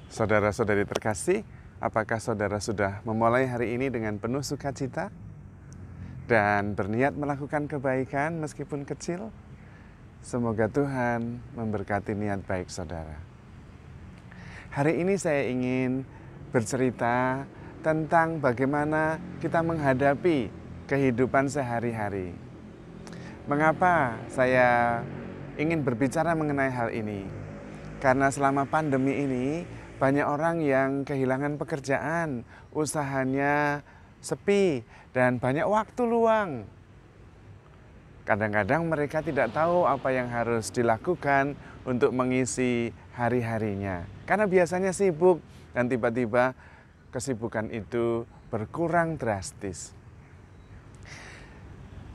Saudara-saudari terkasih, apakah saudara sudah memulai hari ini dengan penuh sukacita dan berniat melakukan kebaikan meskipun kecil? Semoga Tuhan memberkati niat baik saudara. Hari ini saya ingin bercerita tentang bagaimana kita menghadapi kehidupan sehari-hari. Mengapa saya ingin berbicara mengenai hal ini? Karena selama pandemi ini banyak orang yang kehilangan pekerjaan, usahanya sepi, dan banyak waktu luang. Kadang-kadang mereka tidak tahu apa yang harus dilakukan untuk mengisi hari-harinya. Karena biasanya sibuk dan tiba-tiba kesibukan itu berkurang drastis.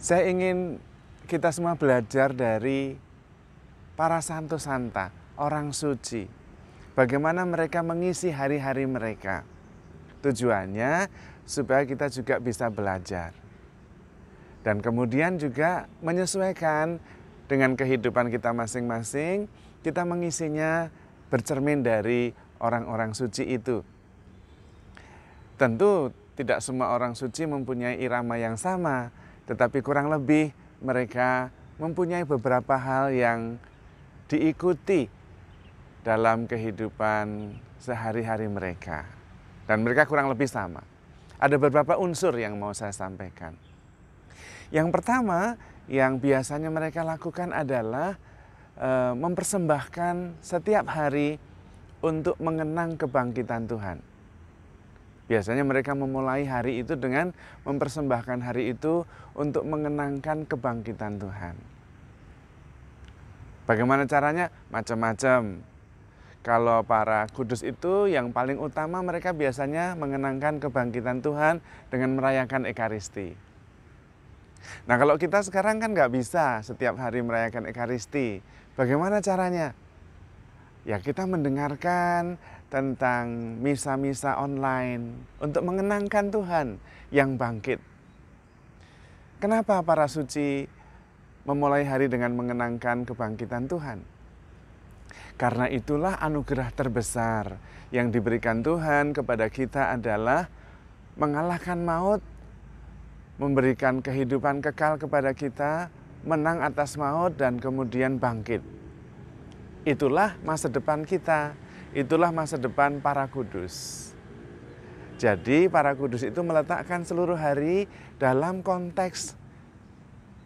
Saya ingin kita semua belajar dari para santo santa, orang suci. Bagaimana mereka mengisi hari-hari mereka. Tujuannya supaya kita juga bisa belajar. Dan kemudian juga menyesuaikan dengan kehidupan kita masing-masing, kita mengisinya bercermin dari orang-orang suci itu. Tentu tidak semua orang suci mempunyai irama yang sama, tetapi kurang lebih mereka mempunyai beberapa hal yang diikuti dalam kehidupan sehari-hari mereka. Dan mereka kurang lebih sama. Ada beberapa unsur yang mau saya sampaikan. Yang pertama yang biasanya mereka lakukan adalah mempersembahkan setiap hari untuk mengenang kebangkitan Tuhan. Biasanya mereka memulai hari itu dengan mempersembahkan hari itu untuk mengenangkan kebangkitan Tuhan. Bagaimana caranya? Macam-macam. Kalau para kudus itu yang paling utama mereka biasanya mengenangkan kebangkitan Tuhan dengan merayakan Ekaristi. Nah kalau kita sekarang kan nggak bisa setiap hari merayakan Ekaristi. Bagaimana caranya? Ya kita mendengarkan tentang misa-misa online untuk mengenangkan Tuhan yang bangkit. Kenapa para suci memulai hari dengan mengenangkan kebangkitan Tuhan? Karena itulah anugerah terbesar yang diberikan Tuhan kepada kita adalah mengalahkan maut, memberikan kehidupan kekal kepada kita, menang atas maut dan kemudian bangkit. Itulah masa depan kita, itulah masa depan para kudus. Jadi para kudus itu meletakkan seluruh hari dalam konteks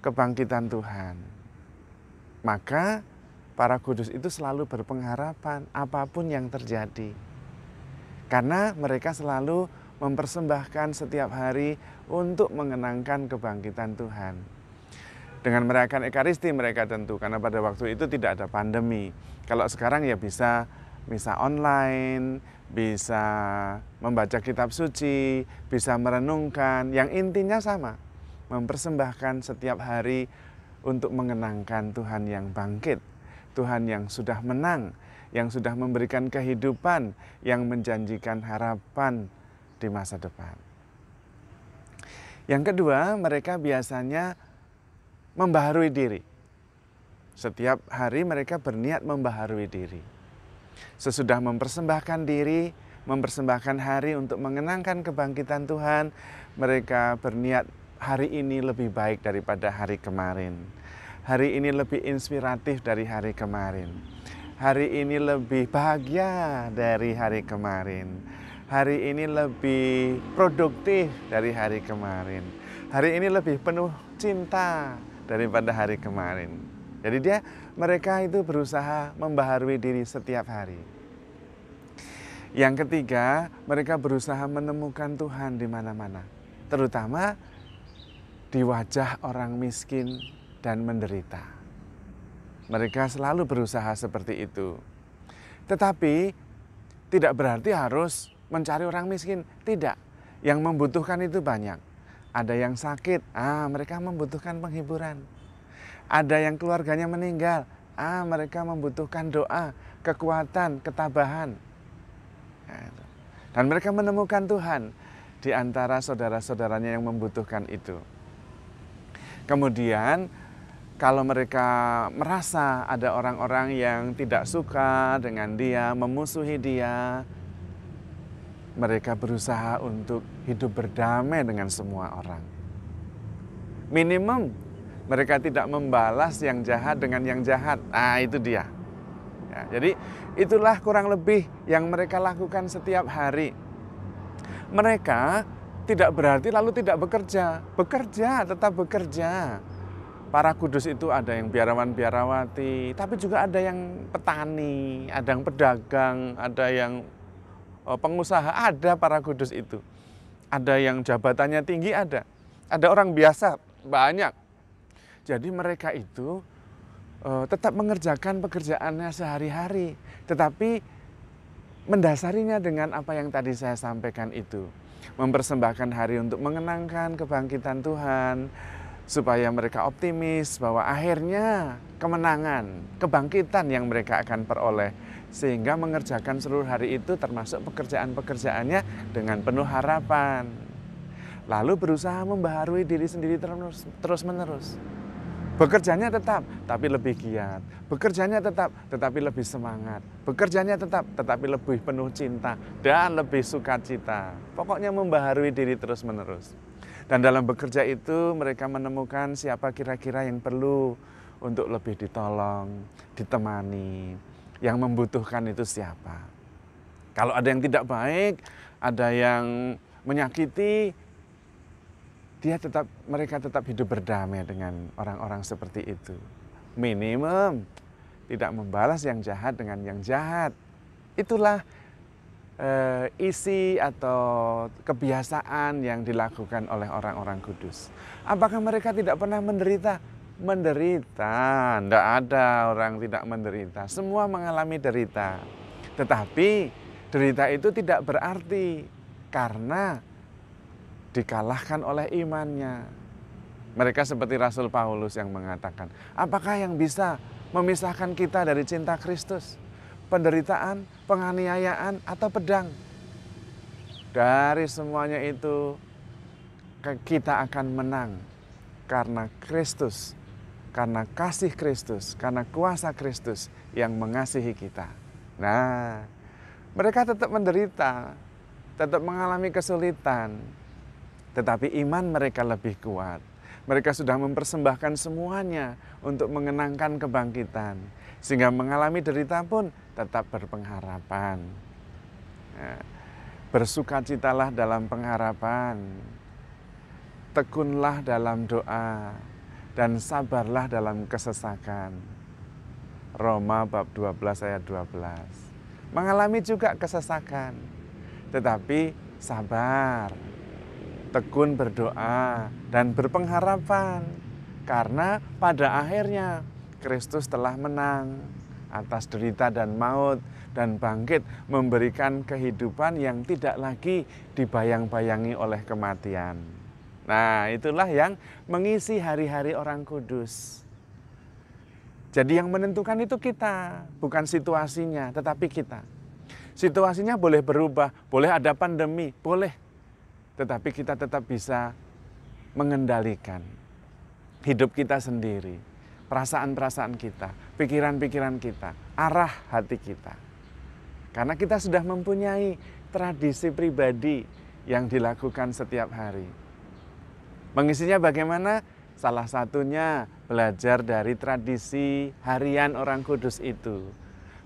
kebangkitan Tuhan. Maka para kudus itu selalu berpengharapan apapun yang terjadi. Karena mereka selalu mempersembahkan setiap hari untuk mengenangkan kebangkitan Tuhan. Dengan merayakan Ekaristi mereka tentu, karena pada waktu itu tidak ada pandemi. Kalau sekarang ya bisa misa online, bisa membaca kitab suci, bisa merenungkan. Yang intinya sama, mempersembahkan setiap hari untuk mengenangkan Tuhan yang bangkit. Tuhan yang sudah menang, yang sudah memberikan kehidupan, yang menjanjikan harapan di masa depan. Yang kedua, mereka biasanya membaharui diri. Setiap hari mereka berniat membaharui diri. Sesudah mempersembahkan diri, mempersembahkan hari untuk mengenangkan kebangkitan Tuhan, mereka berniat hari ini lebih baik daripada hari kemarin. Hari ini lebih inspiratif dari hari kemarin. Hari ini lebih bahagia dari hari kemarin. Hari ini lebih produktif dari hari kemarin. Hari ini lebih penuh cinta daripada hari kemarin. Jadi mereka itu berusaha membaharui diri setiap hari. Yang ketiga, mereka berusaha menemukan Tuhan di mana-mana. Terutama di wajah orang miskin dan menderita. Mereka selalu berusaha seperti itu. Tetapi tidak berarti harus mencari orang miskin. Tidak. Yang membutuhkan itu banyak. Ada yang sakit, mereka membutuhkan penghiburan. Ada yang keluarganya meninggal, mereka membutuhkan doa, kekuatan, ketabahan. Dan mereka menemukan Tuhan di antara saudara-saudaranya yang membutuhkan itu. Kemudian Kalau mereka merasa ada orang-orang yang tidak suka dengan dia, memusuhi dia, mereka berusaha untuk hidup berdamai dengan semua orang. Minimum mereka tidak membalas yang jahat dengan yang jahat. Nah, itu dia. Ya, jadi itulah kurang lebih yang mereka lakukan setiap hari. Mereka tidak berarti lalu tidak bekerja. Bekerja, tetap bekerja. Para kudus itu ada yang biarawan-biarawati, tapi juga ada yang petani, ada yang pedagang, ada yang pengusaha, ada para kudus itu. Ada yang jabatannya tinggi, ada. Ada orang biasa, banyak. Jadi mereka itu tetap mengerjakan pekerjaannya sehari-hari, tetapi mendasarinya dengan apa yang tadi saya sampaikan itu. Mempersembahkan hari untuk mengenangkan kebangkitan Tuhan, supaya mereka optimis bahwa akhirnya kemenangan, kebangkitan yang mereka akan peroleh. Sehingga mengerjakan seluruh hari itu termasuk pekerjaan-pekerjaannya dengan penuh harapan. Lalu berusaha membaharui diri sendiri terus-menerus. Bekerjanya tetap, tapi lebih giat. Bekerjanya tetap, tetapi lebih semangat. Bekerjanya tetap, tetapi lebih penuh cinta dan lebih sukacita. Pokoknya membaharui diri terus-menerus. Dan dalam bekerja itu mereka menemukan siapa kira-kira yang perlu untuk lebih ditolong, ditemani. Yang membutuhkan itu siapa. Kalau ada yang tidak baik, ada yang menyakiti, mereka tetap hidup berdamai dengan orang-orang seperti itu. Minimum tidak membalas yang jahat dengan yang jahat. Itulah isi atau kebiasaan yang dilakukan oleh orang-orang kudus. Apakah mereka tidak pernah menderita? Menderita, tidak ada orang tidak menderita. Semua mengalami derita. Tetapi derita itu tidak berarti karena dikalahkan oleh imannya. Mereka seperti Rasul Paulus yang mengatakan, apakah yang bisa memisahkan kita dari cinta Kristus? Penderitaan, penganiayaan, atau pedang? Dari semuanya itu kita akan menang karena Kristus, karena kasih Kristus, karena kuasa Kristus yang mengasihi kita. Nah, mereka tetap menderita, tetap mengalami kesulitan, tetapi iman mereka lebih kuat. Mereka sudah mempersembahkan semuanya untuk mengenangkan kebangkitan. Sehingga mengalami derita pun tetap berpengharapan. Nah, bersukacitalah dalam pengharapan. Tekunlah dalam doa. Dan sabarlah dalam kesesakan. Roma bab 12 ayat 12. Mengalami juga kesesakan. Tetapi sabar. Tekun berdoa dan berpengharapan. Karena pada akhirnya Kristus telah menang atas derita dan maut dan bangkit memberikan kehidupan yang tidak lagi dibayang-bayangi oleh kematian. Nah, itulah yang mengisi hari-hari orang kudus. Jadi yang menentukan itu kita, bukan situasinya, tetapi kita. Situasinya boleh berubah, boleh ada pandemi, boleh. Tetapi kita tetap bisa mengendalikan hidup kita sendiri. Perasaan-perasaan kita, pikiran-pikiran kita, arah hati kita. Karena kita sudah mempunyai tradisi pribadi yang dilakukan setiap hari. Mengisinya bagaimana? Salah satunya belajar dari tradisi harian orang kudus itu.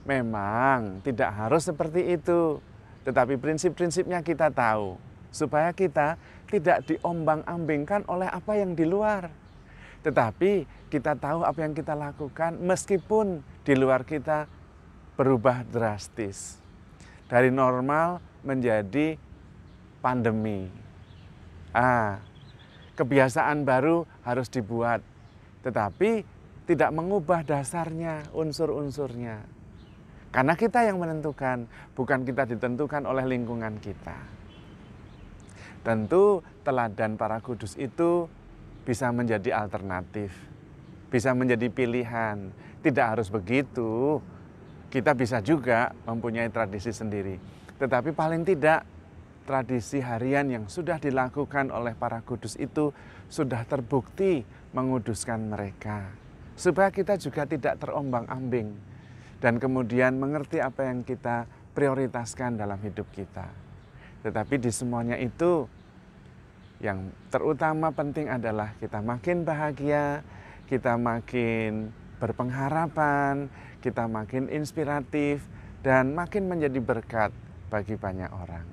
Memang tidak harus seperti itu, tetapi prinsip-prinsipnya kita tahu. Supaya kita tidak diombang-ambingkan oleh apa yang di luar. Tetapi kita tahu apa yang kita lakukan meskipun di luar kita berubah drastis. Dari normal menjadi pandemi. Kebiasaan baru harus dibuat. Tetapi tidak mengubah dasarnya, unsur-unsurnya. Karena kita yang menentukan, bukan kita ditentukan oleh lingkungan kita. Tentu teladan para kudus itu bisa menjadi alternatif, bisa menjadi pilihan. Tidak harus begitu, kita bisa juga mempunyai tradisi sendiri. Tetapi paling tidak tradisi harian yang sudah dilakukan oleh para kudus itu sudah terbukti menguduskan mereka. supaya kita juga tidak terombang-ambing dan kemudian mengerti apa yang kita prioritaskan dalam hidup kita. Tetapi di semuanya itu yang terutama penting adalah kita makin bahagia, kita makin berpengharapan, kita makin inspiratif, dan makin menjadi berkat bagi banyak orang.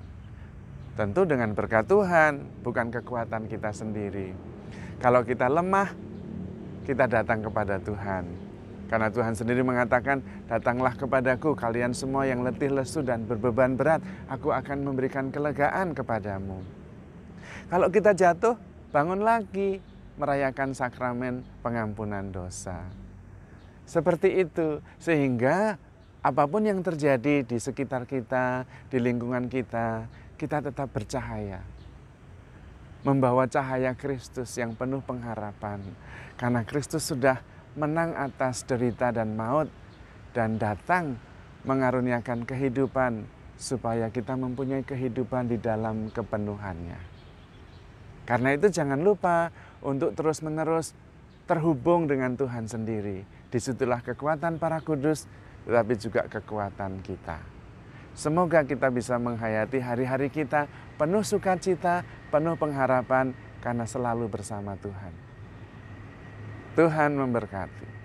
Tentu dengan berkat Tuhan, bukan kekuatan kita sendiri. Kalau kita lemah, kita datang kepada Tuhan. Karena Tuhan sendiri mengatakan, datanglah kepadaku kalian semua yang letih lesu dan berbeban berat, aku akan memberikan kelegaan kepadamu. Kalau kita jatuh, bangun lagi, merayakan sakramen pengampunan dosa. Seperti itu, sehingga apapun yang terjadi di sekitar kita, di lingkungan kita, kita tetap bercahaya. Membawa cahaya Kristus yang penuh pengharapan. Karena Kristus sudah menang atas derita dan maut dan datang mengaruniakan kehidupan supaya kita mempunyai kehidupan di dalam kepenuhannya. Karena itu jangan lupa untuk terus-menerus terhubung dengan Tuhan sendiri. Disitulah kekuatan para kudus, tetapi juga kekuatan kita. Semoga kita bisa menghayati hari-hari kita penuh sukacita, penuh pengharapan karena selalu bersama Tuhan. Tuhan memberkati.